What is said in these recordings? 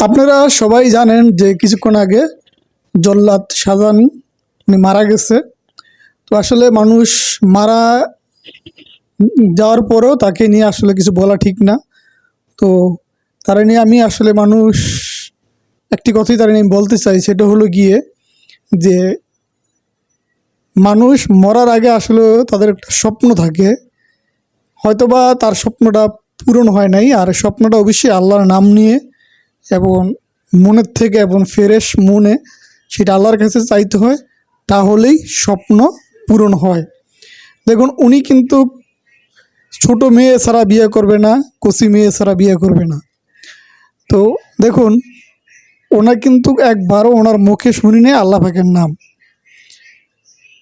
আপনারা সবাই জানেন যে কিছুক্ষণ আগে জল্লাদ শাহজাহান উনি মারা গেছে। তো আসলে মানুষ মারা যাওয়ার পরেও তাকে নিয়ে আসলে কিছু বলা ঠিক না। তো তারা নিয়ে আমি আসলে মানুষ একটি কথাই তারা নিয়ে বলতে চাই, সেটা হলো গিয়ে যে মানুষ মরার আগে আসলে তাদের একটা স্বপ্ন থাকে, হয়তোবা তার স্বপ্নটা পূরণ হয় নাই। আর স্বপ্নটা অবশ্যই আল্লাহর নাম নিয়ে এবং মনের থেকে এবং ফ্রেশ মনে সেটা আল্লাহর কাছে চাইতে হয়, তাহলেই স্বপ্ন পূরণ হয়। দেখুন, উনি কিন্তু ছোট মেয়ে ছাড়া বিয়ে করবে না, কচি মেয়ে ছাড়া বিয়ে করবে না। তো দেখুন, ওনার কিন্তু একবারও ওনার মুখে শুনি নেই আল্লাহ পাকের নাম।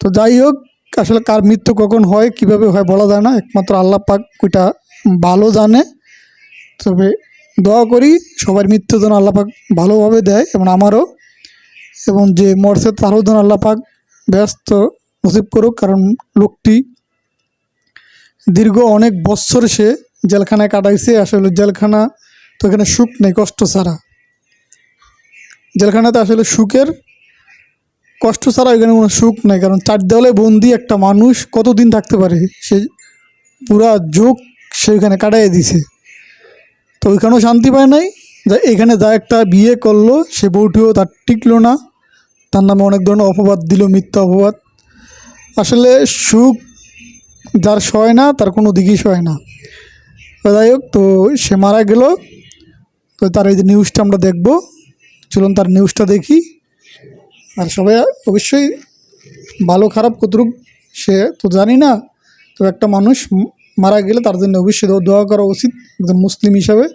তো যাই হোক, আসলে কার মৃত্যু কখন হয় কিভাবে হয় বলা যায় না, একমাত্র আল্লাহ পাক ওইটা ভালো জানে। তবে দোয়া করি সবার মৃত্যু যেন আল্লাহ পাক ভালোভাবে দেয় এবং আমারও, এবং যে মরছে তারও যেন আল্লাহ পাক ব্যস্ত নসিব করুক। কারণ লোকটি দীর্ঘ অনেক বৎসর সে জেলখানায় কাটাইছে। আসলে জেলখানা তো এখানে সুখ নেই, কষ্ট ছাড়া। জেলখানাতে আসলে সুখের কষ্ট ছাড়া এখানে কোনো সুখ নেই। কারণ চার দেওয়ালে বন্দি একটা মানুষ কতদিন থাকতে পারে, সে পুরা যুগ সেখানে কাটাইয়ে দিছে। তো ওইখানেও শান্তি পায় নাই। যা এখানে যা একটা বিয়ে করলো, সে বউটিও তার টিকলো না, তার নামে অনেক ধরনের অপবাদ দিল, মিথ্যা অপবাদ। আসলে সুখ যার সয় না তার কোনো দিকেই সয় না। তো যাই হোক, তো সে মারা গেল। তো তার এই যে নিউজটা আমরা দেখব, চলুন তার নিউজটা দেখি। আর সবাই অবশ্যই ভালো খারাপ কতটুক সে তো জানি না, তো একটা মানুষ মারা গেলে তার জন্য অবশ্যই দোয়া করা উচিত। একজন মুসলিম হিসাবে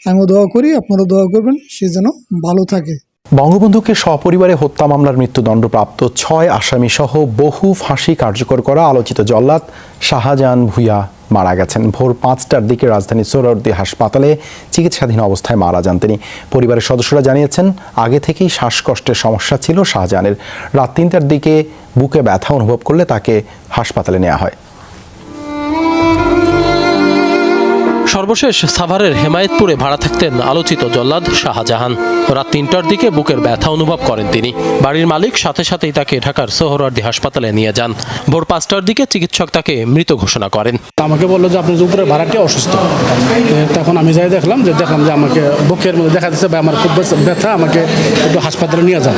আমিও দোয়া করি, আপনারাও দোয়া করবেন সে যেন ভালো থাকে। বঙ্গবন্ধুকে সপরিবারে হত্যা মামলার মৃত্যুদণ্ডপ্রাপ্ত 6 আসামি সহ বহু ফাঁসি কার্যকর করা আলোচিত জল্লাদ শাহজাহান ভূঁইয়া মারা গেছেন। ভোর 5টার দিকে রাজধানীর সোহরাওয়ার্দী হাসপাতালে চিকিৎসাধীন অবস্থায় মারা যান তিনি। পরিবারের সদস্যরা জানিয়েছেন, আগে থেকেই শ্বাসকষ্টের সমস্যা ছিল শাহজাহানের। রাত 3টার দিকে বুকে ব্যথা অনুভব করলে তাকে হাসপাতালে নেওয়া হয়। সর্বশেষ সাভারের হেমায়েতপুরে ভাড়া থাকতেন আলোচিত জল্লাদ শাহজাহান। রাত 3টার দিকে বুকের ব্যথা অনুভব করেন তিনি। বাড়ির মালিক সাথে সাথেই তাকে ঢাকার সোহরাওয়ার্দী হাসপাতালে নিয়ে যান। ভোর 5টার দিকে চিকিৎসক তাকে মৃত ঘোষণা করেন। আমাকে বললো যে আপনার উপরে ভাড়াটি অসুস্থ। তখন আমি যাই দেখলাম যে আমাকে বুকের মধ্যে দেখা দিচ্ছে বা আমার খুব ব্যথা, আমাকে একটু হাসপাতালে নিয়ে যান।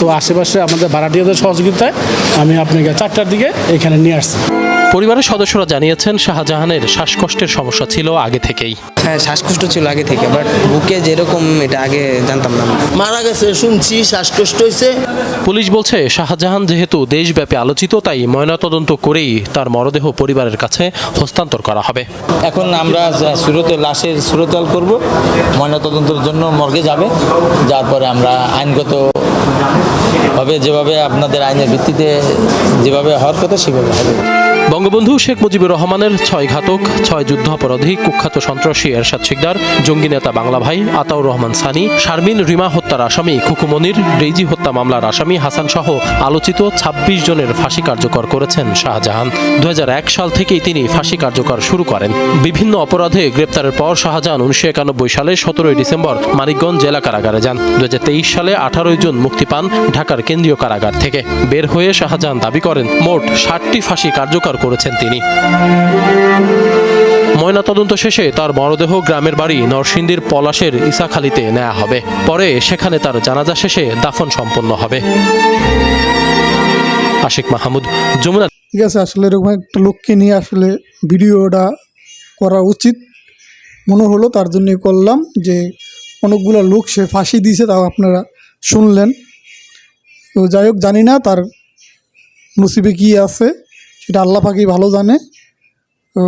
তো আশেপাশে আমাদের ভাড়াটিয়াদের সহযোগিতায় আমি আপনাকে 4টার দিকে এখানে নিয়ে আসছি। পরিবারের সদস্যরা জানিয়েছেন, শাহজাহানের শ্বাসকষ্টের সমস্যা ছিল আগে থেকেই। হ্যাঁ, শ্বাসকষ্ট ছিল আগে থেকে, বাট বুকে যেরকম এটা আগে জানতাম না। মারা গেছে শুনছি, শ্বাসকষ্ট হয়েছে। পুলিশ বলছে, শাহজাহান যেহেতু দেশব্যাপী আলোচিত, তাই ময়নাতদন্ত করেই তার মরদেহ পরিবারের কাছে হস্তান্তর করা হবে। এখন আমরা লাশের সুরতল করব, ময়নাতদন্তের জন্য মর্গে যাবে। যার পরে আমরা আইনগত ভাবে যেভাবে আপনাদের আইনের ভিত্তিতে যেভাবে হওয়ার কথা সেভাবে হবে। বঙ্গবন্ধু শেখ মুজিবুর রহমানের 6 ঘাতক, 6 যুদ্ধ অপরাধী, কুখ্যাত সন্ত্রাসী এরশাদ শিকদার, জঙ্গি নেতা বাংলা ভাই আতাউর রহমান সানি, শারমিন রিমা হত্যার আসামি খুকু মনির, ডেইজি হত্যা মামলার আসামি হাসান সহ আলোচিত 26 জনের ফাঁসি কার্যকর করেছেন শাহজাহান। 2001 সাল থেকেই তিনি ফাঁসি কার্যকর শুরু করেন। বিভিন্ন অপরাধে গ্রেপ্তারের পর শাহজাহান 1991 সালে 17 ডিসেম্বর মানিকগঞ্জ জেলা কারাগারে যান। 2023 সালে 18 জুন মুক্তি পান ঢাকার কেন্দ্রীয় কারাগার থেকে। বের হয়ে শাহজাহান দাবি করেন, মোট 60টি ফাঁসি কার্যকর করেছেন তিনি। ময়নাতদন্ত শেষে তার মরদেহ গ্রামের বাড়ি নরসিংদীর পলাশের ইসাখালীতে নেওয়া হবে। পরে সেখানে তার জানাজা শেষে দাফন সম্পন্ন হবে। আশিক মাহমুদ, যমুনা। ঠিক আছে, আসলে এরকম একটা লোককে নিয়ে আসলে ভিডিওটা করা উচিত মনে হলো, তার জন্যই করলাম। যে অনেকগুলো লোক সে ফাঁসি দিয়েছে, তাও আপনারা শুনলেন। তো যাই হোক, জানি না তার নসিবে কী আছে, সেটা আল্লাহ পাকই ভালো জানে। তো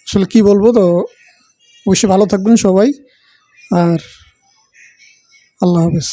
আসলে কী বলবো, তো অবশ্যই ভালো থাকবেন সবাই, আর আল্লাহ হাফেজ।